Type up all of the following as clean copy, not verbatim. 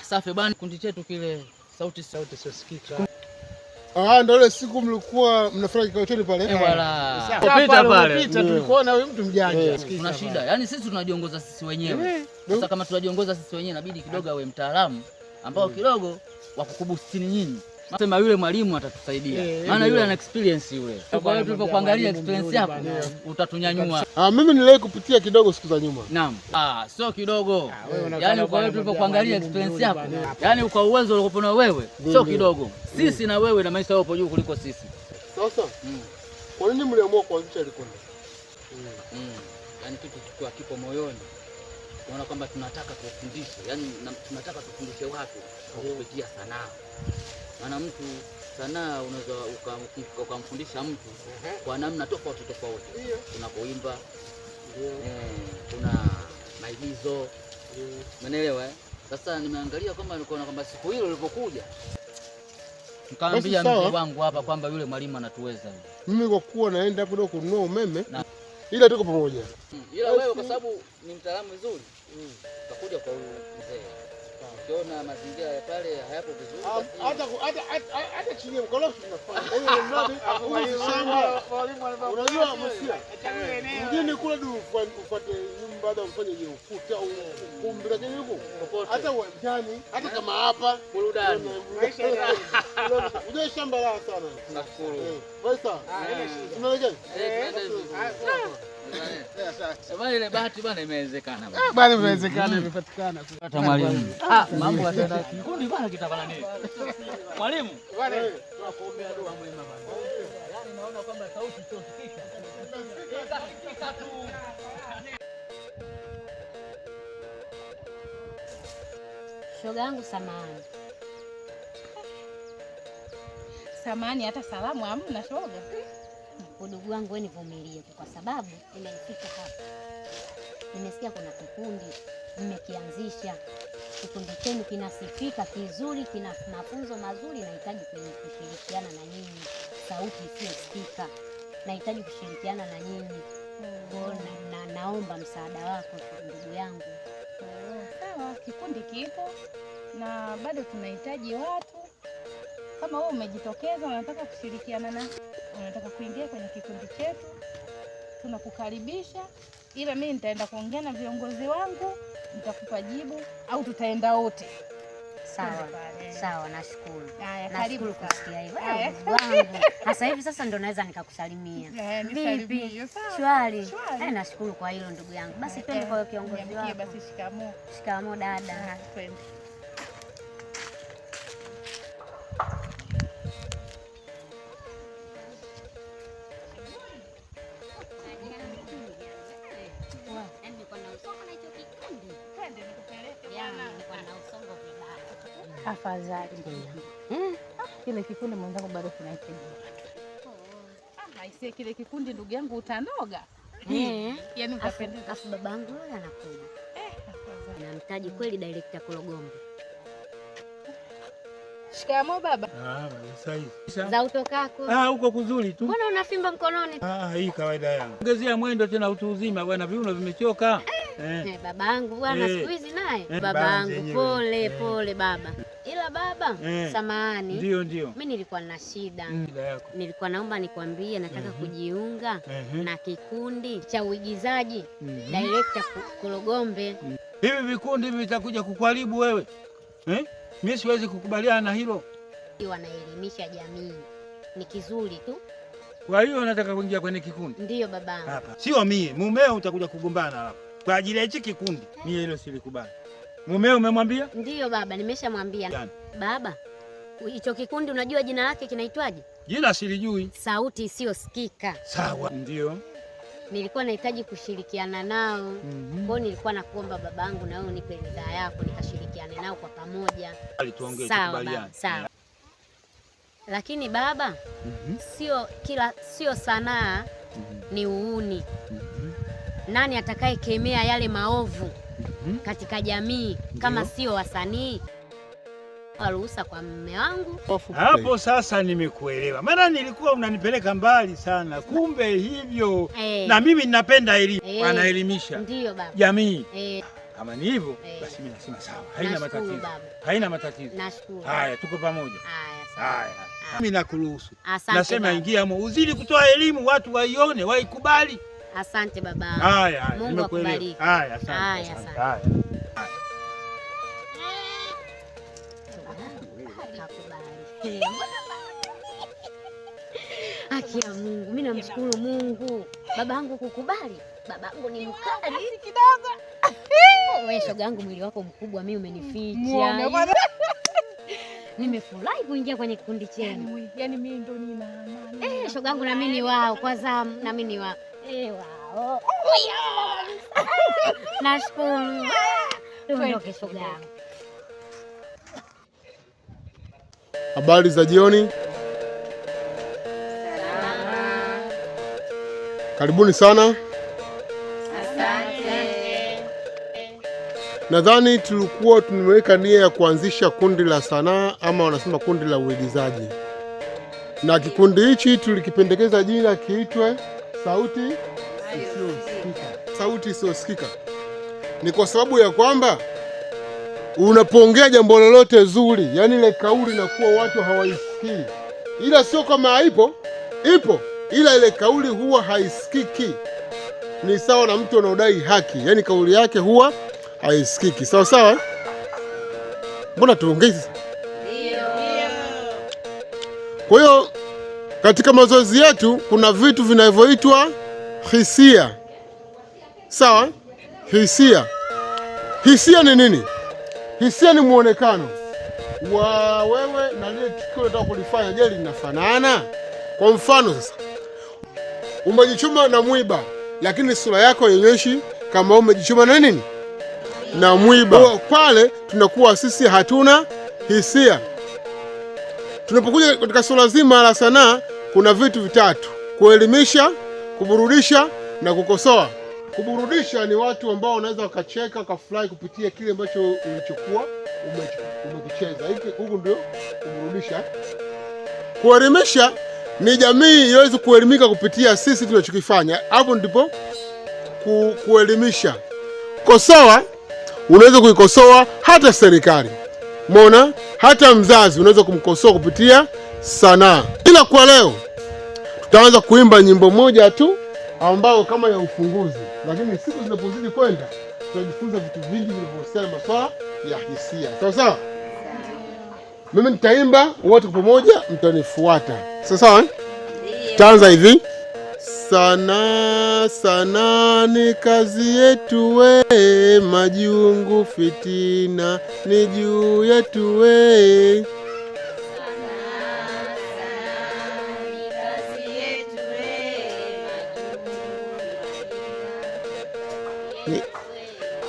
Safi bwana, kundi chetu kile sauti siosikika. Ndio ile siku mlikuwa mnafanya kikao chenu pale. Kupita pale. Tulikuona wewe mtu mjanja. Kuna shida. Yaani sisi tunajiongoza sisi wenyewe. Sasa kama tunajiongoza sisi wenyewe inabidi kidogo awe mtaalamu ambao kidogo wa kukubustini nyinyi. Nasema yule mwalimu atatusaidia. Maana yule ana experience yule. Kwa hiyo tulipokuangalia experience yako utatunyanyua. Mimi niliwahi kupitia kidogo siku za nyuma. Naam. Sio kidogo. Yaani kwa hiyo tulipokuangalia experience yako, yaani kwa uwezo uliokuwa nao wewe, sio kidogo. Sisi na wewe na maisha yao hapo juu kuliko sisi. Sasa? Kwa nini mliamua kuanzisha ile kundi? Yaani kitu kikiwa kipo moyoni. Tunaona kwamba tunataka kufundisha, yaani tunataka tufundishe watu kupitia sanaa. Maana mtu sanaa unaweza ukamfundisha mtu kwa namna tofauti. Kuna kuimba, kuna maigizo, umeelewa? Sasa nimeangalia kwamba siku hilo lilipokuja nikamwambia mzee wangu hapa kwamba yule mwalimu anatuweza. Mimi kwa kuwa naenda kidogo kununua umeme ila tuko pamoja. Ila wewe kwa sababu ni mtaalamu mzuri utakuja kwa mzee. Ukiona mazingira ya pale hayapo vizuri hata chini ya mkorofi tunafanya. Huyo mradi shamba unajua msia. Mjini kule ufuate nyumba baada ufanye hiyo ukuta au kumbi lakini huko hata uwanjani hata kama hapa burudani. Unajua shamba la sana. Nashukuru. Sasa tunaelekea. Sasa ile bahati bwana imewezekana. Bwana imewezekana imepatikana. Hata mwalimu. Mambo yataenda kikundi bwana kitafanya nini? Mwalimu. Bwana tunakuombea dua mwema bwana. Yaani naona kwamba sauti sio sikika. Sikika tu. Shoga yangu samahani hata salamu hamna shoga. Udugu wangu wewe nivumilie kwa sababu imenifika hapa. Nimesikia kuna kikundi nimekianzisha. Kikundi chenu kinasifika kizuri, kina mafunzo mazuri, nahitaji kushirikiana na nyinyi. Sauti isiyosikika. Nahitaji kushirikiana na nyinyi. Naomba msaada wako ndugu yangu. Sawa, kikundi kipo na bado tunahitaji watu. Kama wewe umejitokeza unataka kushirikiana na unataka kuingia kwenye kikundi chetu, tunakukaribisha. Ila mimi nitaenda kuongea na viongozi wangu, nitakupa jibu au tutaenda wote. Sawa, nashukuru. Karibu kusikia hivyo. Wangu. Sasa hivi sasa ndo naweza nikakusalimia. Vipi? Shwari. Nashukuru kwa hilo ndugu yangu. Basi twende kwa kiongozi wako. Basi shikamoo. Shikamoo dada. Twende. Afadhali kile kikundi mwenzangu bado tunahitaji watu. Aisee, kile kikundi ndugu yangu utanoga. Yaani utapendeza. Afu babangu yule anakuja. Namtaji kweli director Kologombe. Shikamoo baba. Sasa za utokako. Huko kuzuri tu. Mbona unafimba mkononi? Hii kawaida yangu. Ongezea mwendo tena utu uzima bwana, viuno vimechoka. Babangu bwana siku hizi naye. Babangu pole baba. Ila baba, samahani. Ndio. Mimi nilikuwa na shida. Nilikuwa naomba nikwambie nataka kujiunga na kikundi cha uigizaji director Kologombe. Hivi vikundi hivi vitakuja kukuharibu wewe. Mimi siwezi kukubaliana na hilo. Wanaelimisha jamii. Ni kizuri tu. Kwa hiyo nataka kuingia kwenye kikundi. Ndio babangu. Hapa. Sio mimi, mumeo utakuja kugombana hapa. Kwa ajili ya hichi kikundi. Mimi hilo silikubali. Mumeo umemwambia? Ndio baba, nimeshamwambia. Baba, hicho kikundi unajua jina lake kinaitwaje? Jina silijui. Sauti isiyosikika. Sawa, ndio. Nilikuwa nahitaji kushirikiana nao. Kwa nilikuwa nakuomba babangu na wewe unipe ridhaa yako nikashirikiane nao kwa pamoja. Tuongee tukubaliane. Sawa. Lakini baba, sio sanaa ni uuni. Nani atakayekemea yale maovu katika jamii kama sio wasanii? ruhusa kwa mume wangu. Hapo sasa nimekuelewa. Maana nilikuwa unanipeleka mbali sana. Kumbe hivyo. Na mimi ninapenda elimu. Wanaelimisha. Ndio baba. Jamii. Kama ni hivyo basi mimi nasema sawa. Haina matatizo. Haina matatizo. Nashukuru. Haya, tuko pamoja. Haya. Mimi nakuruhusu. Nasema ingia hapo. Uzidi kutoa elimu watu waione, waikubali. Asante baba. Haya, Mungu akubariki. Haya, asante. Haya. Haki ya Mungu, mimi namshukuru Mungu. Babangu kukubali. Babangu ni mkali kidogo. Wewe shoga yangu, mwili wako mkubwa, mimi umenificha. Nimefurahi kuingia kwenye kikundi chenu. Yaani mimi ndo nina amani. Shoga yangu, na mimi ni wao kwa zamu, na mimi ni wao. Wao. Nashukuru. Tuondoke shoga yangu. Habari za jioni. Karibuni sana. Asante. Nadhani tulikuwa tumeweka nia ya kuanzisha kundi la sanaa ama wanasema kundi la uigizaji. Na kikundi hichi tulikipendekeza jina kiitwe Sauti Isiyosikika. Sauti Isiyosikika. Ni kwa sababu ya kwamba unapoongea jambo lolote zuri, yani ile kauli inakuwa watu hawaisikii. Ila sio kama haipo, ipo. Ila ile kauli huwa haisikiki. Ni sawa na mtu anaodai haki, yani kauli yake huwa haisikiki. Sawa sawa? Mbona tuongeze? Ndio. Kwa hiyo katika mazoezi yetu kuna vitu vinavyoitwa hisia. Sawa? Hisia. Hisia ni nini? Hisia ni muonekano wa wewe na lile tukio unataka kulifanya, je, linafanana? Kwa mfano sasa, umejichoma na mwiba, lakini sura yako haionyeshi kama umejichoma na nini? Na mwiba. Kwa pale tunakuwa sisi hatuna hisia. Tunapokuja katika suala zima la sanaa, kuna vitu vitatu: kuelimisha, kuburudisha na kukosoa. Kuburudisha ni watu ambao wanaweza wakacheka, wakafurahi kupitia kile ambacho ulichokuwa umekicheza. Huko ndio kuburudisha. Kuelimisha ni jamii iweze kuelimika kupitia sisi tunachokifanya. Hapo ndipo kuelimisha. Kosoa, unaweza kuikosoa hata serikali. Umeona? Hata mzazi unaweza kumkosoa kupitia sanaa. Ila kwa leo tutaanza kuimba nyimbo moja tu ambao kama ya ufunguzi, lakini siku zinapozidi kwenda tutajifunza vitu vingi vinavyohusiana na masuala ya hisia. Sawa sawa? Mimi nitaimba, wote kwa pamoja mtanifuata. Sawa sawa? Taanza hivi. Sanaa, sanaa ni kazi yetu we, majungu fitina ni juu yetu we.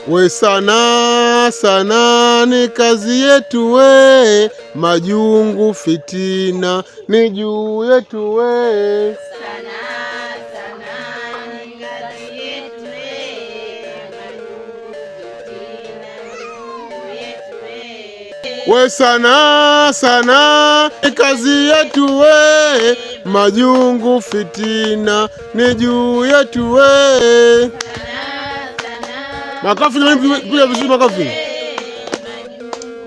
We sanaa, sanaa ni kazi yetu we, majungu fitina ni juu yetu we. Sanaa, sanaa ni kazi yetu we, majungu fitina ni juu yetu we. We sanaa, sanaa ni kazi yetu we, majungu fitina ni juu yetu we. Makofi jamani, piga vizuri makofi.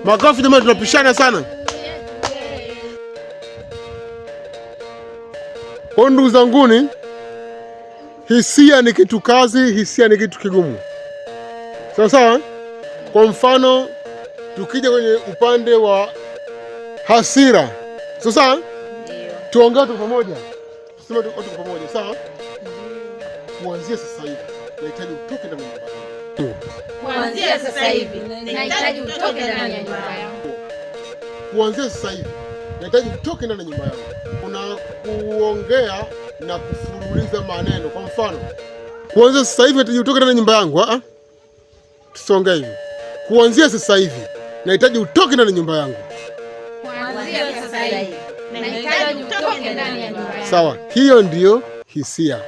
Makofi jamani, tunapishana sana. Kwa ndugu zanguni, hisia ni kitu kazi, hisia ni kitu kigumu. Sawa sawa? Kwa mfano, tukija kwenye upande wa hasira. Sawa sawa? Ndio. Tuongee tu pamoja. Tuseme tu pamoja, sawa? Kuanzia sasa hivi, nahitaji utoke ndani ya nyumba yangu. Kuanzia sasa hivi nahitaji utoke ndani ya nyumba yangu. Kuanzia sasa hivi nahitaji utoke ndani ya nyumba yangu. Kuna kuongea na kufululiza maneno. Kwa mfano, kuanzia sasa hivi nahitaji utoke ndani ya nyumba yangu. Tusongee hivi. Kuanzia sasa hivi nahitaji utoke ndani ya nyumba yangu. Kuanzia sasa hivi nahitaji utoke ndani ya nyumba yangu. Sawa, hiyo ndiyo hisia.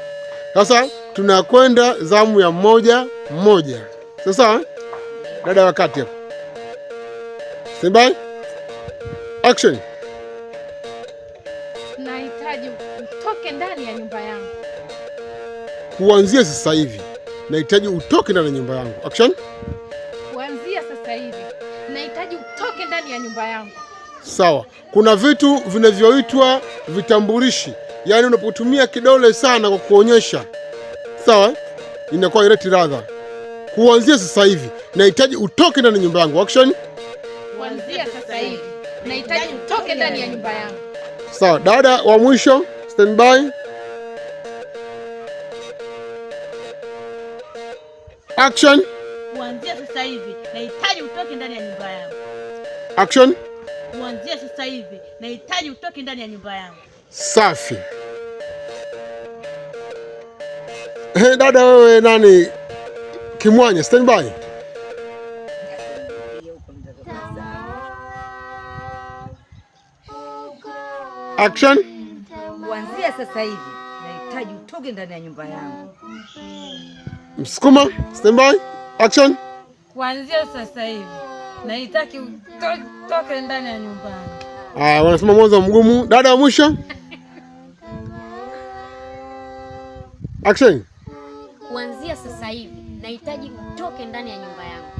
Sasa tunakwenda zamu ya mmoja mmoja. Sasa dada wakati hapo. Simbai? Action. Nahitaji utoke ndani ya nyumba yangu. Kuanzia sasa hivi nahitaji utoke ndani ya nyumba yangu. Action. Kuanzia sasa hivi nahitaji utoke ndani ya nyumba yangu. Sawa. Kuna vitu vinavyoitwa vitambulishi, yaani unapotumia kidole sana kwa kuonyesha, sawa, inakuwa ileti radha. Kuanzia sasa hivi nahitaji utoke ndani ya nyumba yangu. Action. Kuanzia sasa hivi nahitaji utoke ndani ya nyumba yangu. Sawa, dada wa mwisho, stand by. Action. Kuanzia sasa hivi nahitaji utoke ndani ya nyumba yangu. Action. Kuanzia sasa hivi nahitaji utoke ndani ya nyumba yangu. Safi. Dada wewe nani? Kimwanya, stand by. Action. Kuanzia sasa hivi nahitaji utoke ndani ya nyumba yangu. Msukuma, stand by. Action. Kuanzia sasa hivi nahitaji utoke ndani ya nyumba yangu. Wanasema mwanzo mgumu. Dada wa mwisho. Action. Kuanzia sasa hivi nahitaji utoke ndani ya nyumba yangu.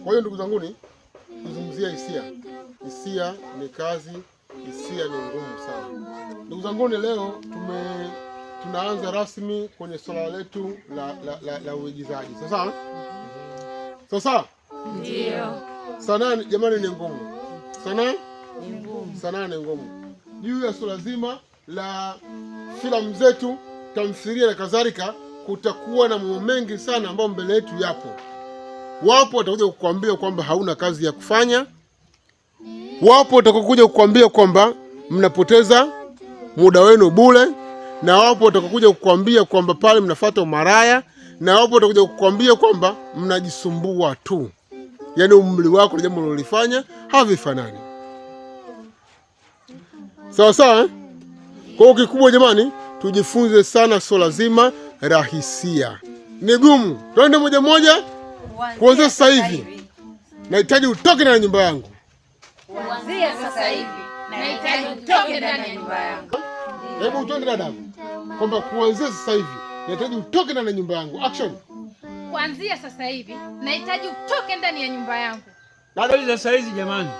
Kwa hiyo ndugu zangu, tuzungumzia hisia. Hisia ni kazi, hisia ni ngumu sana. Ndugu zangu, leo tunaanza rasmi kwenye swala letu la uigizaji. Sasa? Sasa? Ndio. Sanaa jamani ni ngumu. Sanaa ni ngumu. Sanaa ni ngumu. Juu ya swala zima la filamu zetu, tamthilia na kadhalika, kutakuwa na mambo mengi sana ambayo mbele yetu yapo. Wapo watakuja kukuambia kwamba hauna kazi ya kufanya. Wapo watakuja kukuambia kwamba mnapoteza muda wenu bure, na wapo watakuja kukuambia kwamba pale mnafuata umaraya, na wapo watakuja kukuambia kwamba mnajisumbua tu. Yaani umri wako na jambo unalofanya havifanani. Sawa sawa? Kwa hiyo kikubwa jamani, tujifunze sana swala zima la hisia. Ni gumu. Twende moja moja. Kuanzia sasa hivi nahitaji utoke ndani ya nyumba yangu. Kuanzia sasa hivi nahitaji utoke ndani ya nyumba yangu. Hebu twende dada. Kwamba kuanzia sasa hivi nahitaji utoke ndani ya nyumba yangu. Action. Kuanzia sasa hivi nahitaji utoke ndani ya nyumba yangu. Dada hizi sasa hizi jamani.